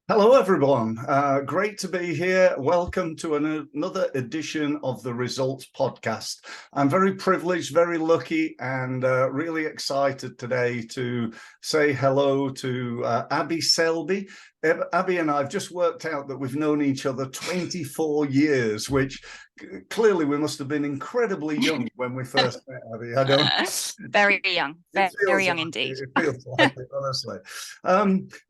Hello, everyone. Great to be here. Welcome to another edition of the Results Podcast. I'm very privileged, very lucky, and really excited today to say hello to Abi Selby. Abi and I have just worked out that we've known each other 24 years, which clearly we must have been incredibly young when we first met, Abi. I don't. Very young, It very feels young like indeed. it. It feels like it, honestly.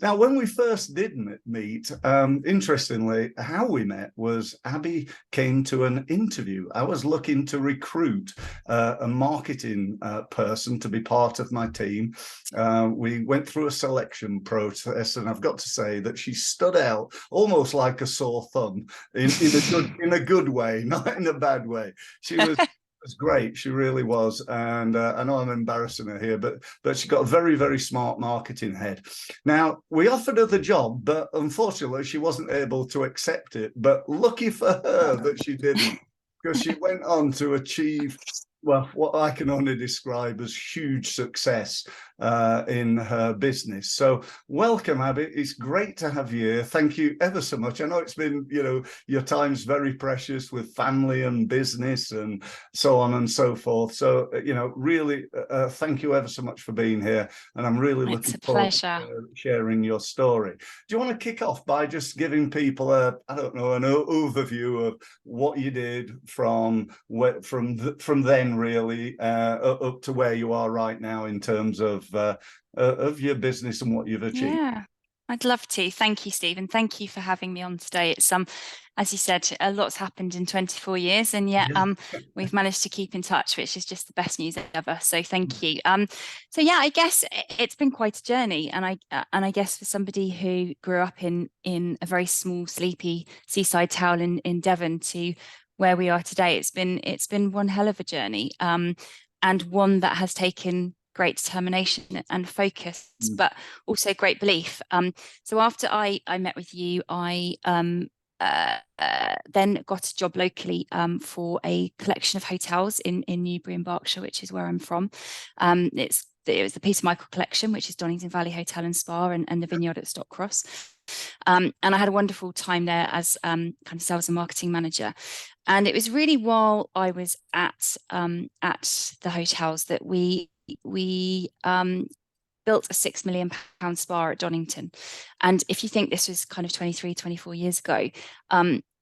Now, when we first did meet, interestingly, how we met was Abby came to an interview. I was looking to recruit a marketing person to be part of my team. We went through a selection process, and I've got to say that she stood out almost like a sore thumb in a good way, not in a bad way. She was great. She really was, and I know I'm embarrassing her here, but she got a very, very smart marketing head. Now, we offered her the job, but unfortunately, she wasn't able to accept it. But lucky for her that she didn't, because she went on to achieve, well, what I can only describe as huge success in her business. So welcome, Abby. It's great to have you here. Thank you ever so much. I know it's been, your time's very precious with family and business and so on and so forth. So, really, thank you ever so much for being here. And I'm really It's looking a forward pleasure. to sharing your story. Do you want to kick off by just giving people I don't know, an overview of what you did from then really up to where you are right now in terms of your business and what you've achieved? Yeah, I'd love to. Thank you, Stephen. Thank you for having me on today. It's as you said, a lot's happened in 24 years, and yet Yeah. we've managed to keep in touch, which is just the best news ever. So thank you. So yeah, I guess it's been quite a journey, and I guess for somebody who grew up in a very small, sleepy seaside town in Devon to where we are today, it's been one hell of a journey, and one that has taken great determination and focus, Mm. but also great belief. So after I met with you, I then got a job locally for a collection of hotels in Newbury and Berkshire, which is where I'm from. It was the Peter Michael collection, which is Donington Valley Hotel and Spa, and the Vineyard at Stockcross. And I had a wonderful time there as kind of sales and marketing manager. And it was really while I was at the hotels that we built a £6 million spa at Donington. And if you think this was kind of 23, 24 years ago,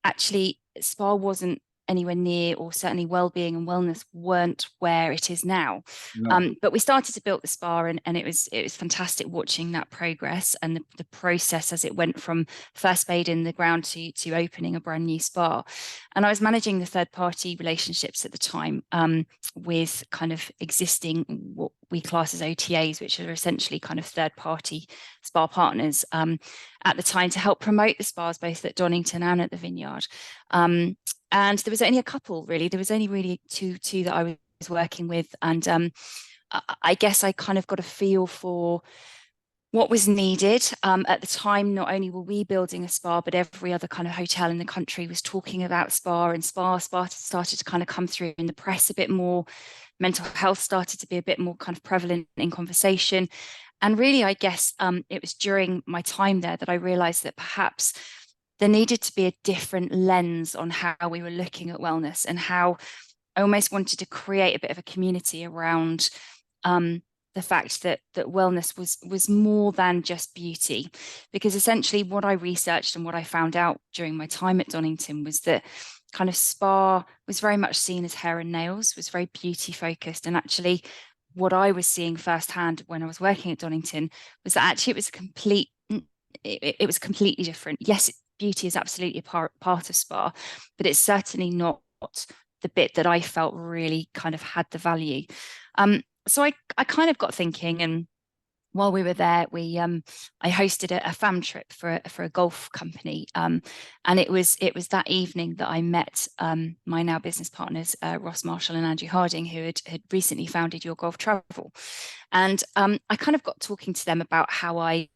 actually spa wasn't anywhere near, or certainly well-being and wellness weren't where it is now. No. But we started to build the spa, and it was fantastic watching that progress and the process as it went from first spade in the ground to opening a brand new spa. And I was managing the third party relationships at the time, with kind of existing what we class as OTAs, which are essentially kind of third party spa partners, at the time, to help promote the spas both at Donington and at the Vineyard. And there was only a couple, really. There was only really two that I was working with, and I guess I kind of got a feel for what was needed. At the time, not only were we building a spa, but every other kind of hotel in the country was talking about spa, and spa started to kind of come through in the press a bit more. Mental health started to be a bit more kind of prevalent in conversation. And really, I guess it was during my time there that I realized that perhaps there needed to be a different lens on how we were looking at wellness, and how I almost wanted to create a bit of a community around the fact that wellness was more than just beauty. Because essentially what I researched and what I found out during my time at Donington was that kind of spa was very much seen as hair and nails, was very beauty focused. And actually what I was seeing firsthand when I was working at Donington was that actually it was completely different. Yes, beauty is absolutely a part of spa, but it's certainly not the bit that I felt really kind of had the value. So I kind of got thinking, and while we were there, I hosted a fam trip for a golf company, and it was that evening that I met my now business partners, Ross Marshall and Andrew Harding, who had recently founded Your Golf Travel, and I kind of got talking to them about how I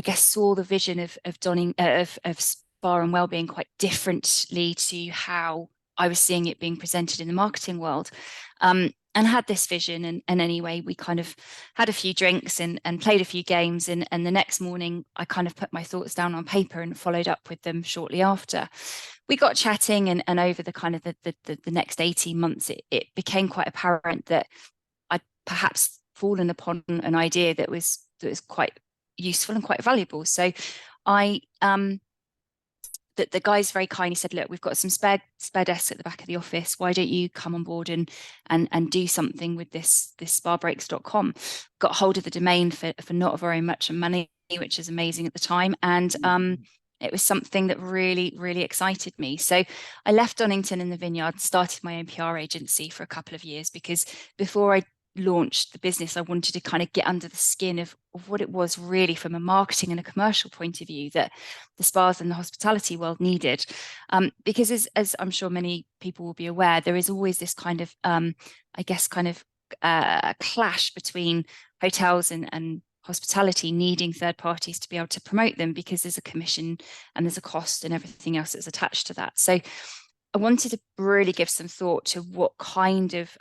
guess saw the vision of Donning of spa and wellbeing quite differently to how I was seeing it being presented in the marketing world. And had this vision. And anyway, we kind of had a few drinks and played a few games. And the next morning, I kind of put my thoughts down on paper and followed up with them shortly after. We got chatting, and over the kind of the next 18 months, it became quite apparent that I'd perhaps fallen upon an idea that was quite useful and quite valuable. So I that the guys very kindly said, look, we've got some spare desks at the back of the office. Why don't you come on board and do something with this spabreaks.com? Got hold of the domain for not very much money, which is amazing at the time. And it was something that really, really excited me. So I left Donington in the Vineyard, started my own PR agency for a couple of years, because before I launched the business, I wanted to kind of get under the skin of what it was really from a marketing and a commercial point of view that the spas and the hospitality world needed. Because as I'm sure many people will be aware, there is always this kind of, I guess, kind of clash between hotels and hospitality needing third parties to be able to promote them, because there's a commission and there's a cost and everything else that's attached to that. So I wanted to really give some thought to what kind of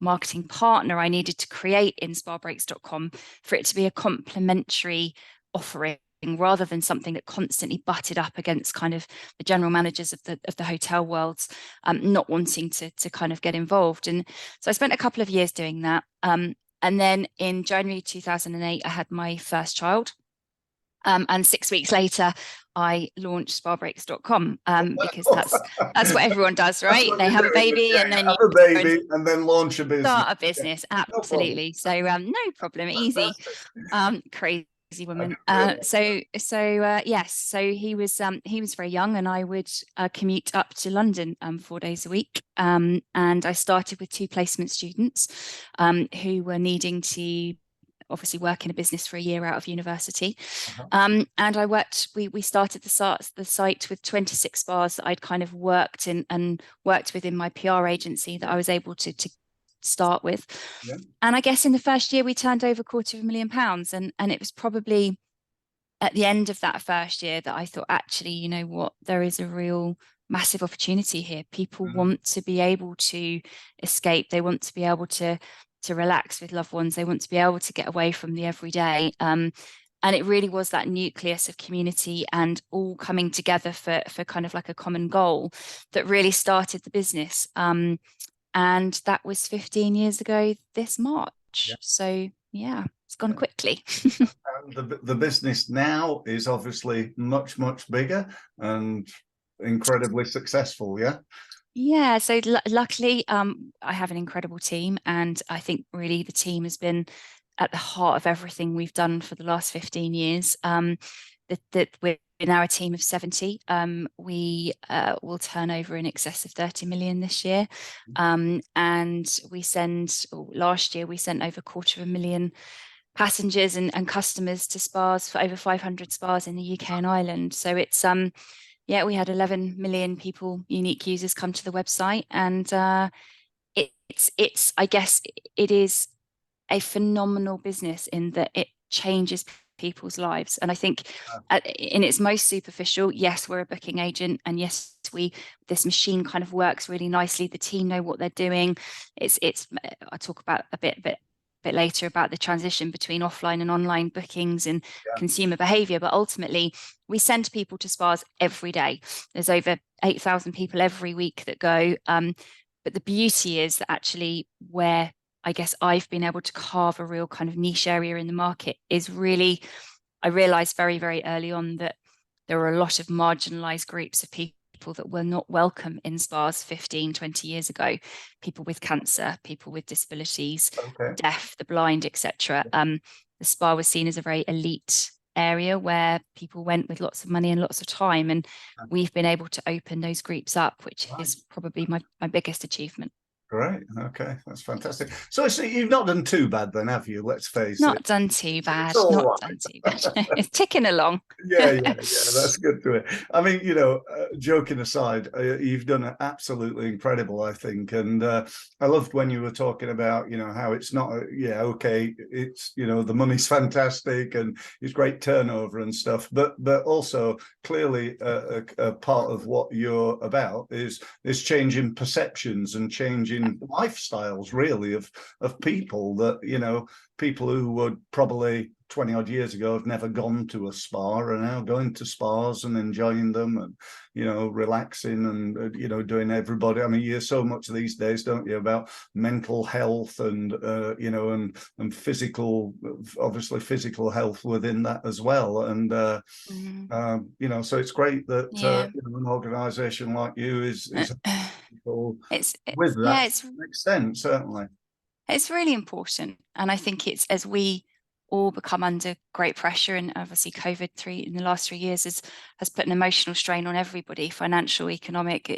marketing partner I needed to create in spabreaks.com for it to be a complementary offering, rather than something that constantly butted up against kind of the general managers of the hotel worlds not wanting to kind of get involved. And so I spent a couple of years doing that. And then in January 2008, I had my first child. And 6 weeks later, I launched spabreaks.com because that's what everyone does, right? They have a baby, and then have a baby and then launch a business. Start a business, absolutely. So no problem, easy. Crazy woman. Yes, so he was very young, and I would commute up to London 4 days a week. And I started with 2 placement students who were needing to obviously work in a business for a year out of university. And we started the site with 26 spas that I'd kind of worked with in my PR agency that I was able to start with. Yeah. And I guess in the first year we turned over £250,000, and it was probably at the end of that first year that I thought, actually, you know what, there is a real massive opportunity here. People want to be able to escape. They want to be able to relax with loved ones. They want to be able to get away from the everyday. And it really was that nucleus of community and all coming together for kind of like a common goal that really started the business. And that was 15 years ago this March. Yeah. So yeah, it's gone quickly. The business now is obviously much, much bigger and incredibly successful. Yeah. Yeah, so luckily, I have an incredible team, and I think really the team has been at the heart of everything we've done for the last 15 years. That we're now a team of 70. We will turn over in excess of 30 million this year, and last year we sent over 250,000 passengers and customers to spas, for over 500 spas in the UK and Ireland. So it's yeah, we had 11 million unique users come to the website, and I guess it is a phenomenal business in that it changes people's lives. And I think in its most superficial, yes, we're a booking agent, and yes, this machine kind of works really nicely. The team know what they're doing. I'll talk about a bit later about the transition between offline and online bookings and consumer behavior, but ultimately we send people to spas every day. There's over 8,000 people every week that go, but the beauty is that actually where I guess I've been able to carve a real kind of niche area in the market is really, I realized very, very early on that there were a lot of marginalized groups of people that were not welcome in spas 15, 20 years ago. People with cancer, people with disabilities, deaf, the blind, etc. The spa was seen as a very elite area where people went with lots of money and lots of time, and we've been able to open those groups up, which is probably my biggest achievement. Great. Okay, that's fantastic. So, you've not done too bad then, have you? Let's face it. Not done too It's bad. all Not right. done too bad. It's ticking along. Yeah, that's good to hear. I mean, joking aside, you've done absolutely incredible, I think. And I loved when you were talking about, how it's not, yeah, okay, it's, the money's fantastic and it's great turnover and stuff. But also, clearly, a part of what you're about is changing perceptions and changing lifestyles, really, of people that, people who would probably 20 odd years ago have never gone to a spa are now going to spas and enjoying them and relaxing and doing everybody. I mean, you hear so much these days, don't you, about mental health and and physical, obviously physical health within that as well. And so it's great that Yeah. an organization like you is people with that Yeah, to an extent, certainly. it's really important. And I think it's, as we all become under great pressure, and obviously COVID in the last 3 years has put an emotional strain on everybody, financial, economic,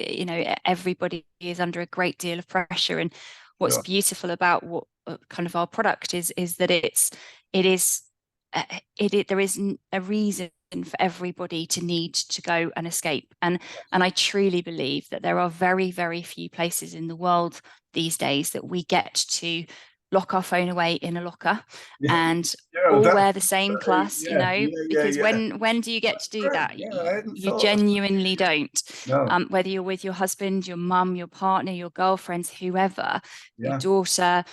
everybody is under a great deal of pressure. And what's Sure. beautiful about what kind of our product is that there is a reason for everybody to need to go and escape. And I truly believe that there are very, very few places in the world these days that we get to lock our phone away in a locker Yeah. and Yeah, all that's wear the same class, because yeah. when do you get That's to do great. that? Yeah, I hadn't You thought of genuinely don't. no. Whether you're with your husband, your mum, your partner, your girlfriends, whoever, your Yeah. daughter,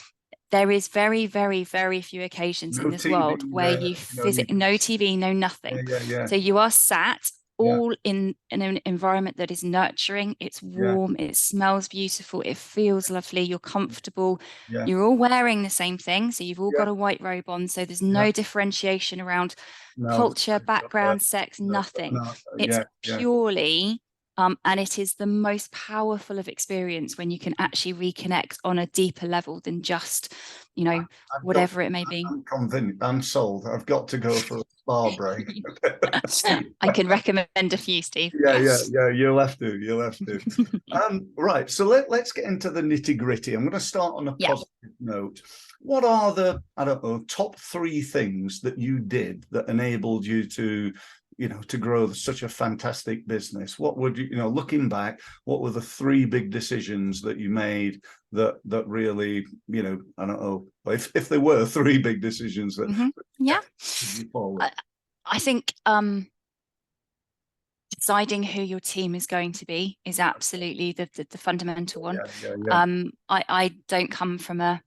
there is very, very, very few occasions in No this world TV where there. you You visit, can no TV, no yeah, nothing. yeah, So you are sat yeah, all in an environment that is nurturing, it's yeah, warm, it smells beautiful, it feels lovely, you're comfortable, yeah, you're all wearing the same thing. So you've all yeah, got a white robe on. So there's yeah. no differentiation around No, culture, background, sex, nothing. no, It's yeah, yeah. purely and it is the most powerful of experience when you can actually reconnect on a deeper level than just, I've got. whatever it may be. I'm convinced. I'm sold. I've got to go for a spa break. I can recommend a few, Steve. Yeah. You'll have to. You'll have to. Right. So let's get into the nitty gritty. I'm going to start on a Yeah. positive note. What are the, I don't know, top three things that you did that enabled you to, to grow such a fantastic business? What would looking back, what were the three big decisions that you made that really, I don't know, if there were three big decisions that Yeah. you forward? I think deciding who your team is going to be is absolutely the fundamental one. Yeah. I don't come from a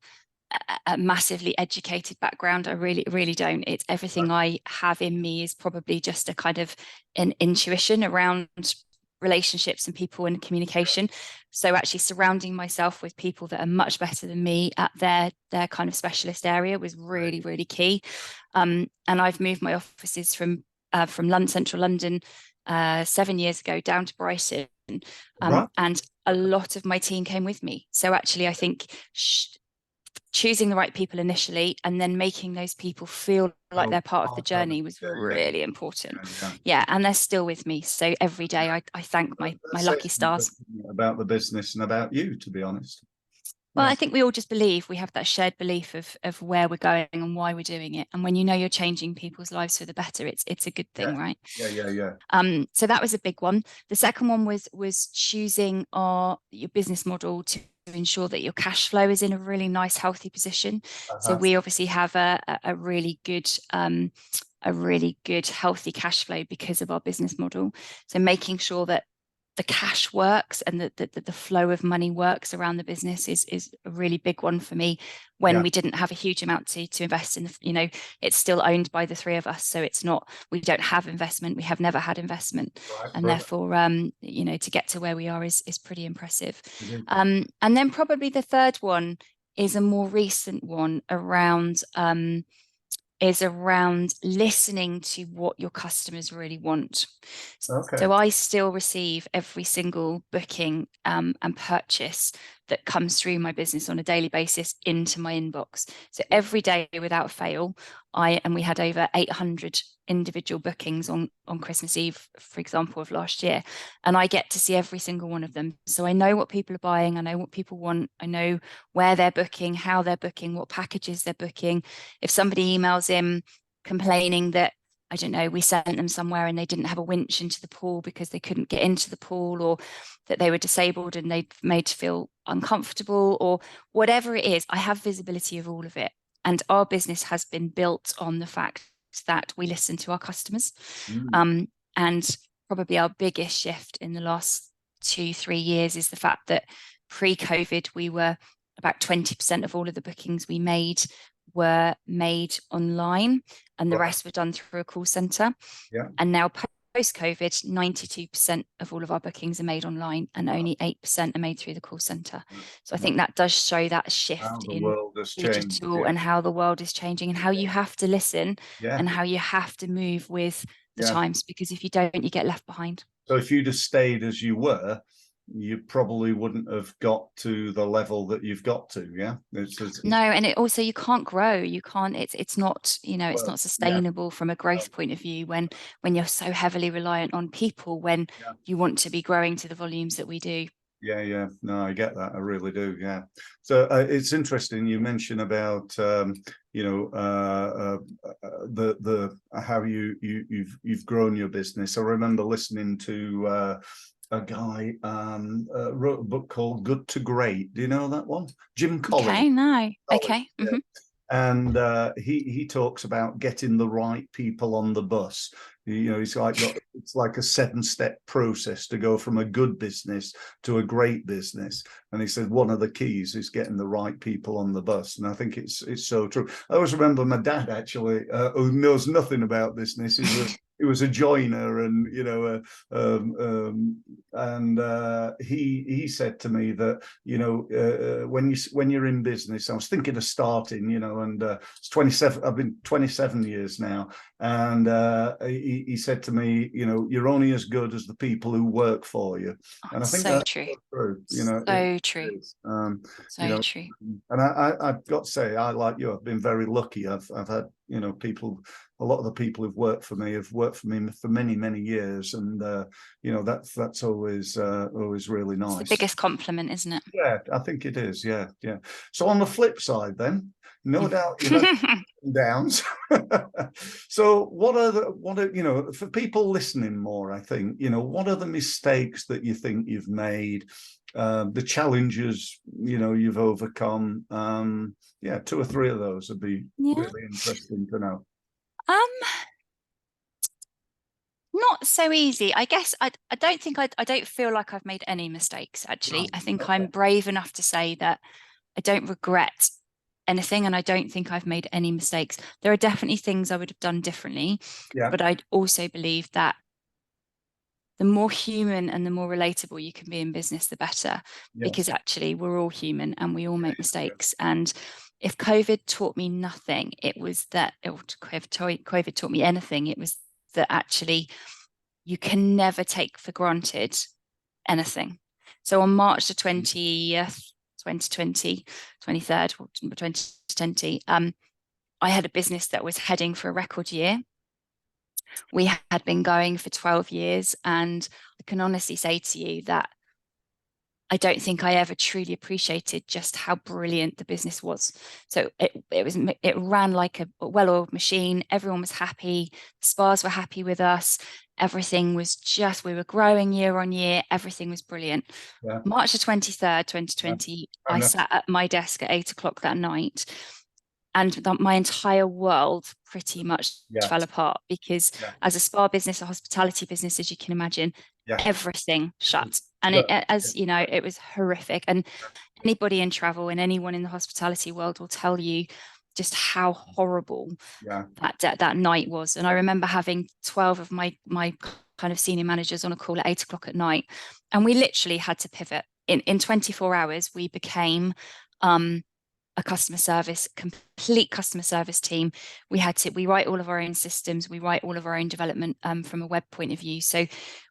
massively educated background. I really, really don't. It's everything I have in me is probably just a kind of an intuition around relationships and people and communication. So actually surrounding myself with people that are much better than me at their kind of specialist area was really, really key. And I've moved my offices from London, central London, 7 years ago down to Brighton. Right. And a lot of my team came with me. So actually, I think choosing the right people initially and then making those people feel like they're part of the journey was really important. Yeah, and they're still with me. So every day I thank my lucky stars. About the business and about you, to be honest. Well, I think we all just believe we have that shared belief of where we're going and why we're doing it. And when you know you're changing people's lives for the better, it's a good thing, right? Yeah. So that was a big one. The second one was choosing your business model to ensure that your cash flow is in a really nice, healthy position. So we obviously have a really good healthy cash flow because of our business model. So making sure that the cash works and that the flow of money works around the business is a really big one for me. When we didn't have a huge amount to invest in, it's still owned by the three of us, so it's not, we don't have investment, we have never had investment, and therefore to get to where we are is pretty impressive. And then probably the third one is a more recent one around listening to what your customers really want. So I still receive every single booking and purchase that comes through my business on a daily basis into my inbox. So every day without fail, we had over 800 individual bookings on Christmas Eve, for example, of last year. And I get to see every single one of them. So I know what people are buying. I know what people want. I know where they're booking, how they're booking, what packages they're booking. If somebody emails in complaining that, I don't know, we sent them somewhere and they didn't have a winch into the pool because they couldn't get into the pool, or that they were disabled and they made to feel uncomfortable, or whatever it is, I have visibility of all of it. And our business has been built on the fact that we listen to our customers. And probably our biggest shift in the last 2-3 years is the fact that pre-COVID, we were about 20% of all of the bookings we made were made online, and the rest were done through a call center. Yeah. And now post-COVID, 92% of all of our bookings are made online, and only 8% are made through the call center. So I think that does show that shift in digital and how the world is changing, and how you have to listen and how you have to move with the times, because if you don't, you get left behind. So if you'd have stayed as you were, you probably wouldn't have got to the level that you've got to. No, and it also, you can't grow, you can't, it's not, it's not sustainable from a growth point of view when you're so heavily reliant on people, when you want to be growing to the volumes that we do. No, I get that, I really do. So it's interesting you mentioned about how you've grown your business. I remember listening to a guy wrote a book called Good to Great. Do you know that one? Jim Collins. Okay, no. Okay. And he talks about getting the right people on the bus. He's like it's like a 7-step process to go from a good business to a great business. And he said one of the keys is getting the right people on the bus. And I think it's so true. I always remember my dad, actually, who knows nothing about business. He was a joiner, and he said to me that when you're in business, I was thinking of starting, and it's 27. I've been 27 years now, and he said to me, you're only as good as the people who work for you. And I think so that's true. True. So true. So true. And I've got to say, I, like you, I've been very lucky. I've had people. A lot of the people who've worked for me have worked for me for many years, and that's always really nice. It's the biggest compliment, isn't it? Yeah, I think it is. Yeah. So on the flip side, then, no doubt you've had downs. So what are for people listening more, I think, what are the mistakes that you think you've made, the challenges you've overcome? 2 or 3 of those would be really interesting to know. Not so easy. I guess I don't feel like I've made any mistakes, actually. I think I'm brave enough to say that I don't regret anything, and I don't think I've made any mistakes. There are definitely things I would have done differently, but I also believe that the more human and the more relatable you can be in business, the better, because actually we're all human and we all make mistakes. And if COVID taught me nothing, it was that, COVID taught me anything, it was that actually you can never take for granted anything. So on March the 20th, 2020, 23rd, 2020, I had a business that was heading for a record year. We had been going for 12 years, and I can honestly say to you that I don't think I ever truly appreciated just how brilliant the business was. So it ran like a well-oiled machine. Everyone was happy. The spas were happy with us. Everything was we were growing year on year. Everything was brilliant. March the 23rd, 2020, I sat at my desk at 8 o'clock that night, and my entire world pretty much fell apart, because as a spa business, a hospitality business, as you can imagine, everything shut. And it was horrific. And anybody in travel and anyone in the hospitality world will tell you just how horrible that night was. And I remember having 12 of my kind of senior managers on a call at 8 o'clock at night, and we literally had to pivot. In 24 hours, we became a complete customer service team. We write all of our own systems, we write all of our own development from a web point of view. So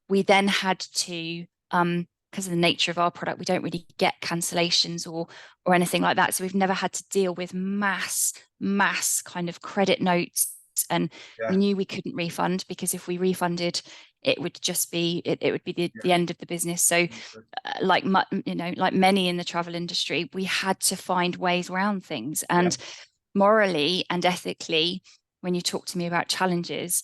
we then had to because of the nature of our product, we don't really get cancellations or anything like that. So we've never had to deal with mass kind of credit notes. And we Yeah. knew we couldn't refund, because if we refunded, it would just be it would be the end of the business. So like like many in the travel industry, we had to find ways around things. Yeah. And morally and ethically, when you talk to me about challenges,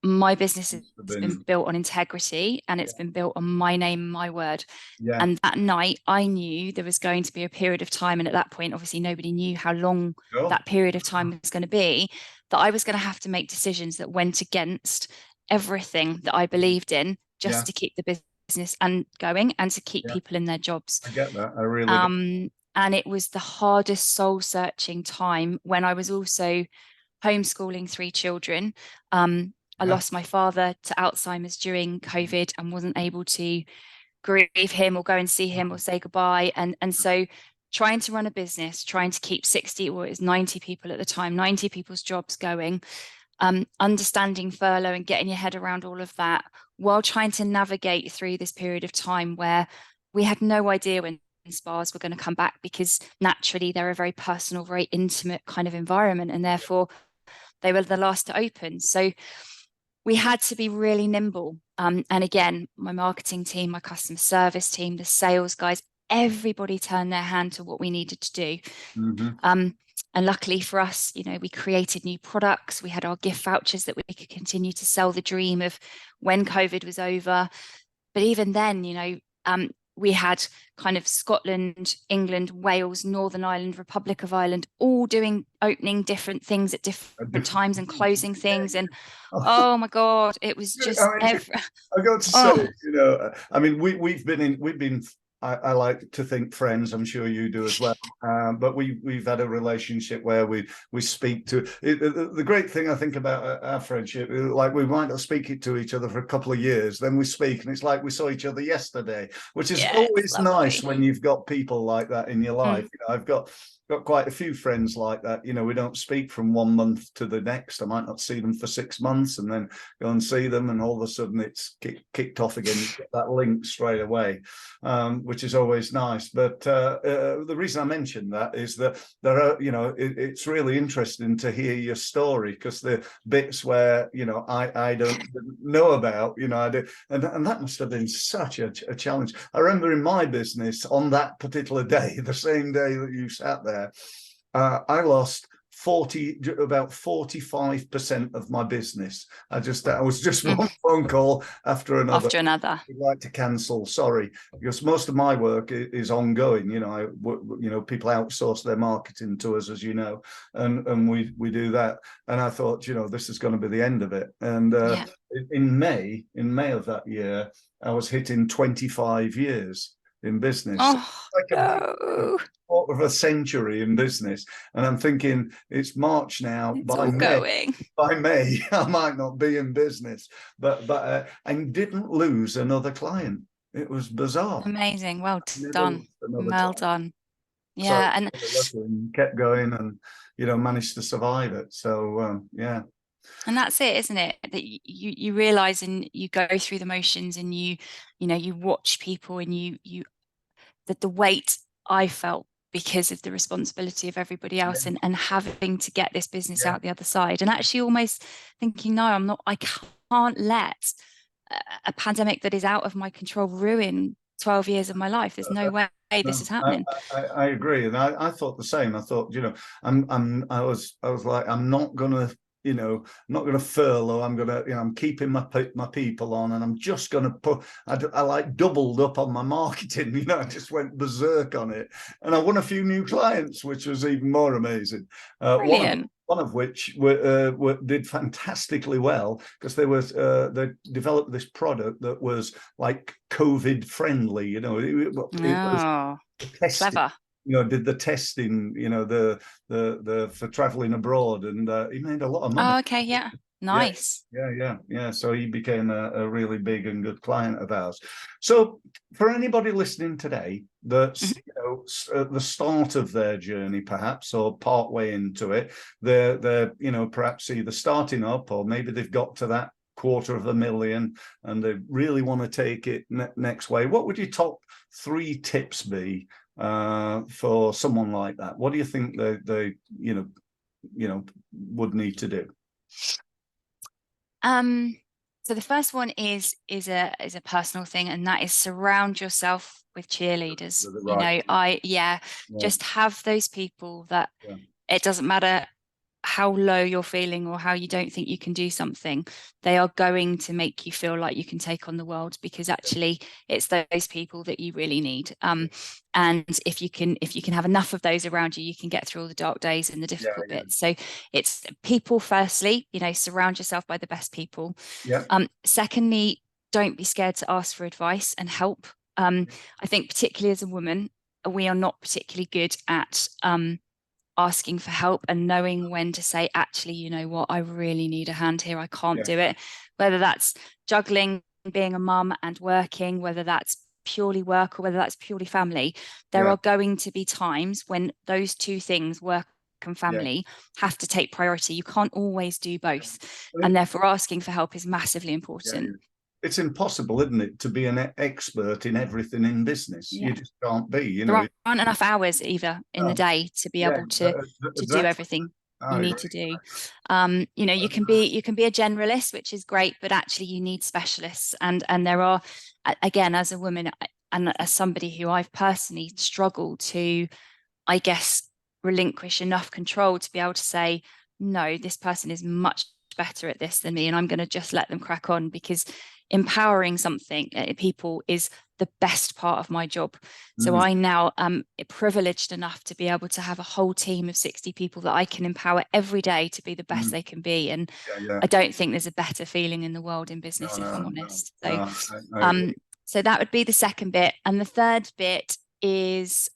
my business has Must have been been. built on integrity, and it's Yeah. been built on my name, my word. Yeah. And that night, I knew there was going to be a period of time, and at that point, obviously, nobody knew how long Sure. that period of time was going to be, that I was going to have to make decisions that went against everything that I believed in, Yeah. just to keep the business and going, and to keep Yeah. people in their jobs. I get that. I really do. And it was the hardest soul searching time, when I was also homeschooling 3 children. I Yeah. lost my father to Alzheimer's during COVID and wasn't able to grieve him or go and see him or say goodbye. And so trying to run a business, trying to keep 60, or it was 90 people at the time, 90 people's jobs going, understanding furlough and getting your head around all of that, while trying to navigate through this period of time where we had no idea when spas were going to come back, because naturally they're a very personal, very intimate kind of environment, and therefore they were the last to open. So we had to be really nimble. And again, my marketing team, my customer service team, the sales guys, everybody turned their hand to what we needed to do. Mm-hmm. And luckily for us, we created new products. We had our gift vouchers that we could continue to sell the dream of when COVID was over. But even then, we had kind of Scotland, England, Wales, Northern Ireland, Republic of Ireland, all opening different things at different times and closing things. And oh my God, it was just I mean, I got to say, oh I mean, we've been. I like to think friends. I'm sure you do as well. But we've had a relationship where we speak to. The great thing I think about our friendship, like we might not speak to each other for a couple of years, then we speak, and it's like we saw each other yesterday, which is yeah, it's always nice lovely. when you've got people like that in your life. I've got quite a few friends like that. We don't speak from 1 month to the next. I might not see them for 6 months, and then go and see them, and all of a sudden it's kicked off again. You get that link straight away, which is always nice. But the reason I mentioned that is that there are, it's really interesting to hear your story, because the bits where I don't know about, I do, and that must have been such a challenge. I remember in my business on that particular day, the same day that you sat there, I lost about 45% of my business. I was just one phone call after another. After another. I'd like to cancel, sorry, because most of my work is ongoing. People outsource their marketing to us, as you know, and we do that. And I thought, this is going to be the end of it. And in May of that year, I was hitting 25 years in business. Oh, Like no. quarter of a century in business, and I'm thinking it's March now. It's all going. By May, I might not be in business, but I didn't lose another client. It was bizarre. Amazing. Well done. Well done. So Yeah, and kept going, and managed to survive it. So yeah. And that's it, isn't it? That you realize, and you go through the motions, and you watch people, and that the weight I felt because of the responsibility of everybody else, and having to get this business out the other side, and actually almost thinking, no, I can't let a pandemic that is out of my control ruin 12 years of my life. There's no way this is happening. I agree, and I thought the same. I thought, I was like, I'm not gonna, I'm not going to furlough. I'm going to, I'm keeping my people on, and I'm just going to put. I like doubled up on my marketing. I just went berserk on it, and I won a few new clients, which was even more amazing. Brilliant. One of which did fantastically well, because they developed this product that was like COVID friendly. It was clever. Did the testing, the for traveling abroad, and he made a lot of money. Oh, okay, yeah, nice. Yeah. So he became a really big and good client of ours. So for anybody listening today that's at the start of their journey, perhaps, or part way into it, they're perhaps either starting up, or maybe they've got to that $250,000 and they really want to take it next way, what would your top 3 tips be for someone like that? What do you think they would need to do? So the first one is a personal thing, and that is surround yourself with cheerleaders. Right. Just have those people that Yeah. it doesn't matter how low you're feeling or how you don't think you can do something, they are going to make you feel like you can take on the world, because actually it's those people that you really need. And if you can have enough of those around you, you can get through all the dark days and the difficult bits. So it's people firstly, surround yourself by the best people. Secondly, don't be scared to ask for advice and help. I think particularly as a woman, we are not particularly good at asking for help and knowing when to say, actually, you know what, I really need a hand here, I can't do it. Whether that's juggling, being a mum and working, whether that's purely work or whether that's purely family, there are going to be times when those two things, work and family, have to take priority. You can't always do both. And therefore asking for help is massively important. It's impossible, isn't it, to be an expert in everything in business? You just can't be. There aren't enough hours either in the day to be able to do everything you need to do. You can be a generalist, which is great, but actually you need specialists. And there are, again, as a woman and as somebody who I've personally struggled to, I guess, relinquish enough control to be able to say, no, this person is much better at this than me, and I'm going to just let them crack on, because empowering people is the best part of my job. So I now am privileged enough to be able to have a whole team of 60 people that I can empower every day to be the best they can be. And I don't think there's a better feeling in the world in business, if I'm honest. So that would be the second bit. And the third bit is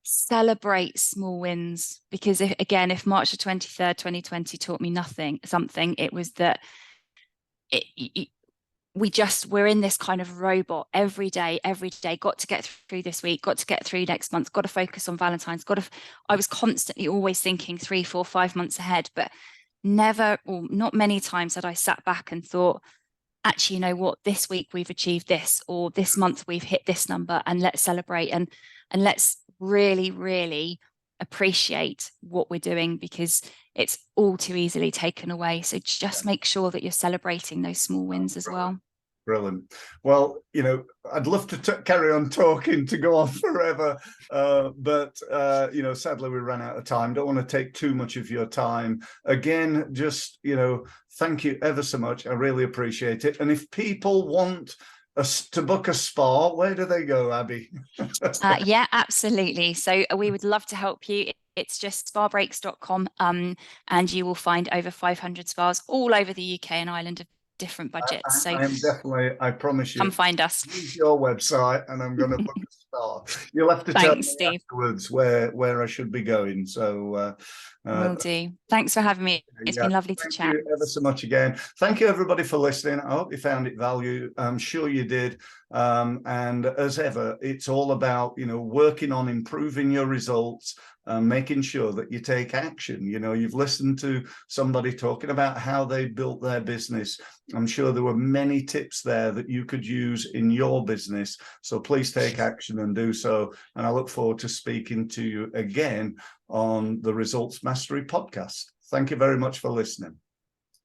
celebrate small wins, because if March the 23rd, 2020 taught me something, it was that we're in this kind of robot every day, got to get through this week, got to get through next month, got to focus on Valentine's, I was constantly always thinking 3, 4, 5 months ahead, but never, or not many times, had I sat back and thought, actually, you know what, this week we've achieved this, or this month we've hit this number, and let's celebrate and let's really, really appreciate what we're doing, because it's all too easily taken away. So just make sure that you're celebrating those small wins as well. Brilliant. Well, I'd love to carry on talking, to go on forever, but sadly we ran out of time. Don't want to take too much of your time. Again, just thank you ever so much. I really appreciate it. And if people want to book a spa, where do they go, Abi? Yeah, absolutely. So we would love to help you. It's just spabreaks.com, and you will find over 500 spas all over the UK and Ireland of different budgets. So I am definitely, I promise you, come find us. Use your website and I'm going to book a spa. You'll have to tell me Steve. Afterwards where I should be going. So will do. Thanks for having me. It's been lovely to chat. Thank you ever so much again. Thank you everybody for listening. I hope you found it value. I'm sure you did. And as ever, it's all about working on improving your results, making sure that you take action. You've listened to somebody talking about how they built their business. I'm sure there were many tips there that you could use in your business. So please take action and do so. And I look forward to speaking to you again on the Results Mastery podcast. Thank you very much for listening.